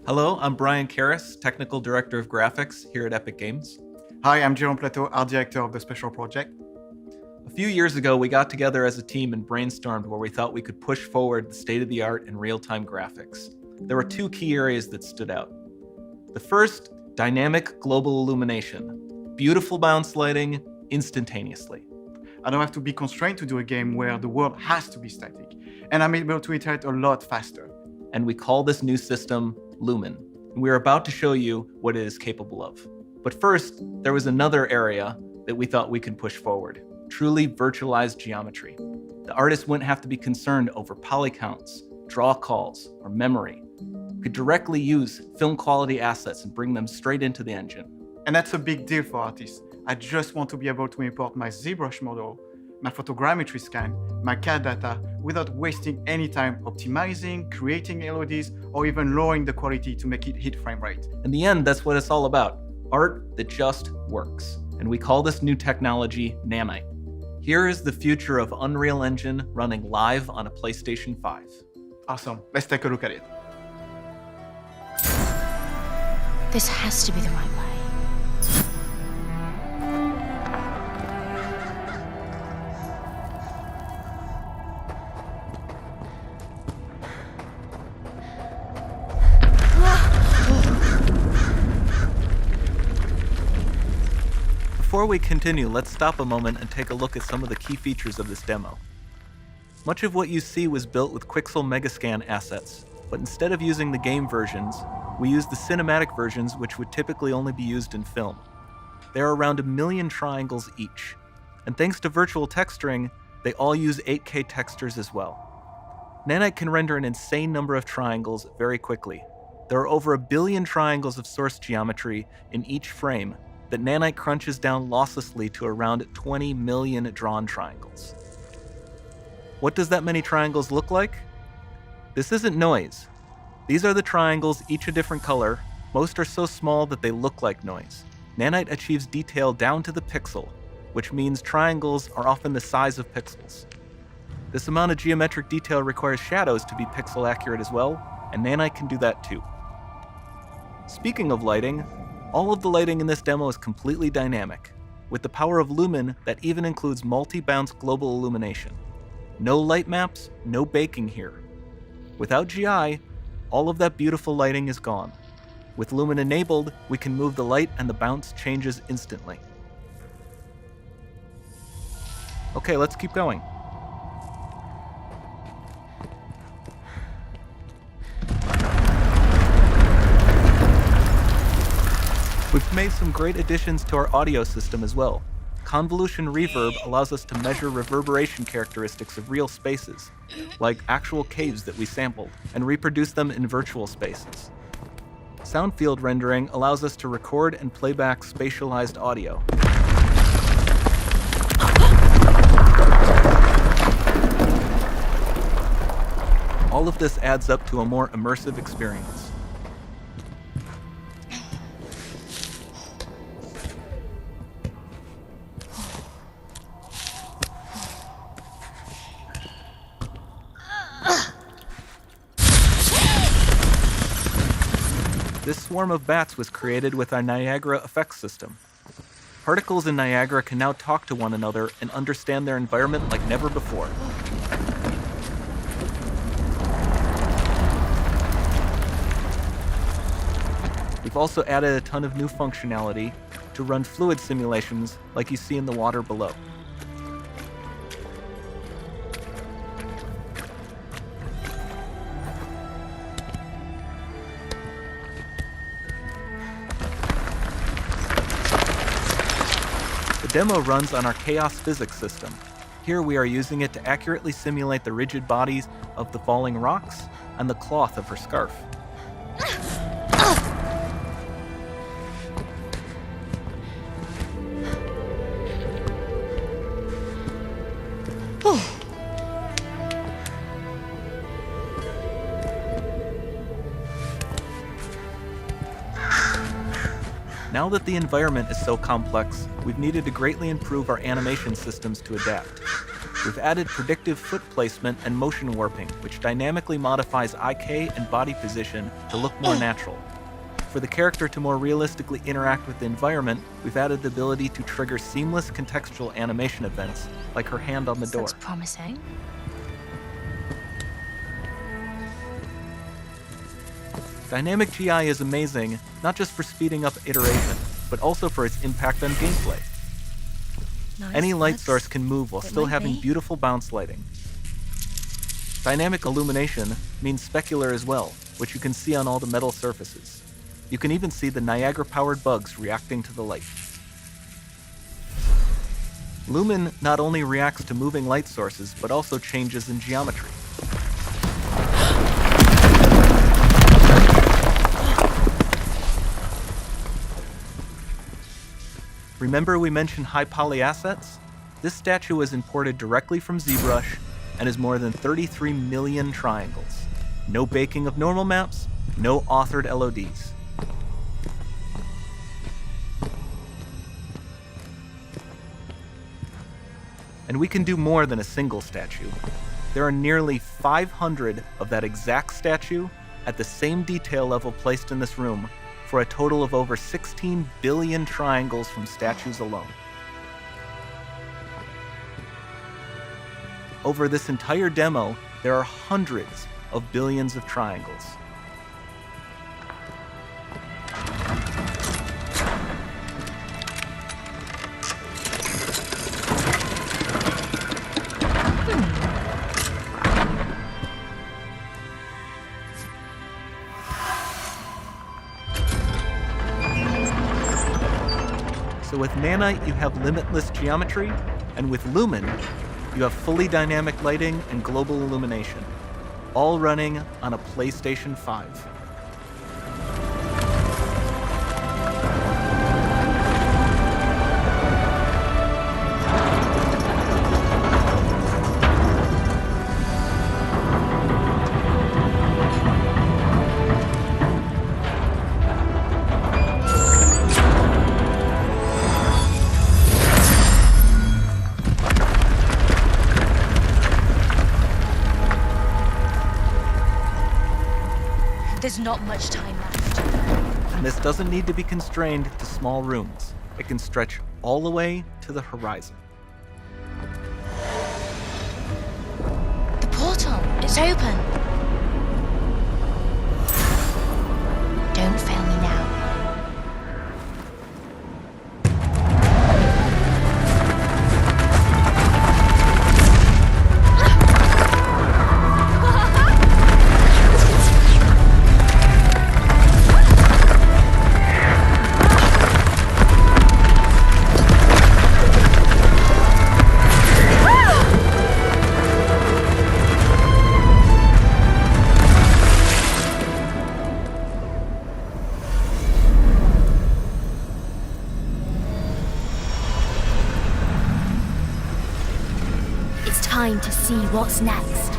Hello, I'm Brian Karis, Technical Director of Graphics here at Epic Games. Hi, I'm Jerome Platteaux, Art Director of the Special Project. A few years ago, we got together as a team and brainstormed where we thought we could push forward the state-of-the-art in real-time graphics. There were two key areas that stood out. The first, dynamic global illumination. Beautiful bounce lighting, instantaneously. I don't have to be constrained to do a game where the world has to be static, and I'm able to iterate a lot faster. And we call this new system Lumen. And we're about to show you what it is capable of. But first, there was another area that we thought we could push forward. Truly virtualized geometry. The artist wouldn't have to be concerned over poly counts, draw calls, or memory. We could directly use film quality assets and bring them straight into the engine. And that's a big deal for artists. I just want to be able to import my ZBrush model, my photogrammetry scan, my CAD data without wasting any time optimizing, creating LODs, or even lowering the quality to make it hit frame rate. In the end, that's what it's all about. Art that just works. And we call this new technology Nanite. Here is the future of Unreal Engine running live on a PlayStation 5. Awesome, let's take a look at it. This has to be the right way. Before we continue, let's stop a moment and take a look at some of the key features of this demo. Much of what you see was built with Quixel Megascan assets, but instead of using the game versions, we used the cinematic versions, which would typically only be used in film. There are around 1 million triangles each, and thanks to virtual texturing, they all use 8K textures as well. Nanite can render an insane number of triangles very quickly. There are over 1 billion triangles of source geometry in each frame that Nanite crunches down losslessly to around 20 million drawn triangles. What does that many triangles look like? This isn't noise. These are the triangles, each a different color. Most are so small that they look like noise. Nanite achieves detail down to the pixel, which means triangles are often the size of pixels. This amount of geometric detail requires shadows to be pixel accurate as well, and Nanite can do that too. Speaking of lighting, all of the lighting in this demo is completely dynamic, with the power of Lumen that even includes multi-bounce global illumination. No light maps, no baking here. Without GI, all of that beautiful lighting is gone. With Lumen enabled, we can move the light and the bounce changes instantly. Okay, let's keep going. We've made some great additions to our audio system as well. Convolution reverb allows us to measure reverberation characteristics of real spaces, like actual caves that we sampled, and reproduce them in virtual spaces. Sound field rendering allows us to record and play back spatialized audio. All of this adds up to a more immersive experience. This swarm of bats was created with our Niagara VFX system. Particles in Niagara can now talk to one another and understand their environment like never before. We've also added a ton of new functionality to run fluid simulations like you see in the water below. The demo runs on our chaos physics system. Here we are using it to accurately simulate the rigid bodies of the falling rocks and the cloth of her scarf. Now that the environment is so complex, we've needed to greatly improve our animation systems to adapt. We've added predictive foot placement and motion warping, which dynamically modifies IK and body position to look more natural. For the character to more realistically interact with the environment, we've added the ability to trigger seamless contextual animation events, like her hand on the door. Looks promising. Dynamic GI is amazing, not just for speeding up iteration, but also for its impact on gameplay. Nice. Any light Looks source can move while it still might having be. beautiful bounce lighting. Dynamic illumination means specular as well, which you can see on all the metal surfaces. You can even see the Niagara-powered bugs reacting to the light. Lumen not only reacts to moving light sources, but also changes in geometry. Remember we mentioned high poly assets? This statue was imported directly from ZBrush and is more than 33 million triangles. No baking of normal maps, no authored LODs. And we can do more than a single statue. There are nearly 500 of that exact statue at the same detail level placed in this room, for a total of over 16 billion triangles from statues alone. Over this entire demo, there are hundreds of billions of triangles. So with Nanite, you have limitless geometry, and with Lumen, you have fully dynamic lighting and global illumination, all running on a PlayStation 5. There's not much time left. And this doesn't need to be constrained to small rooms. It can stretch all the way to the horizon. The portal, it's open. Don't fail me now. It's time to see what's next.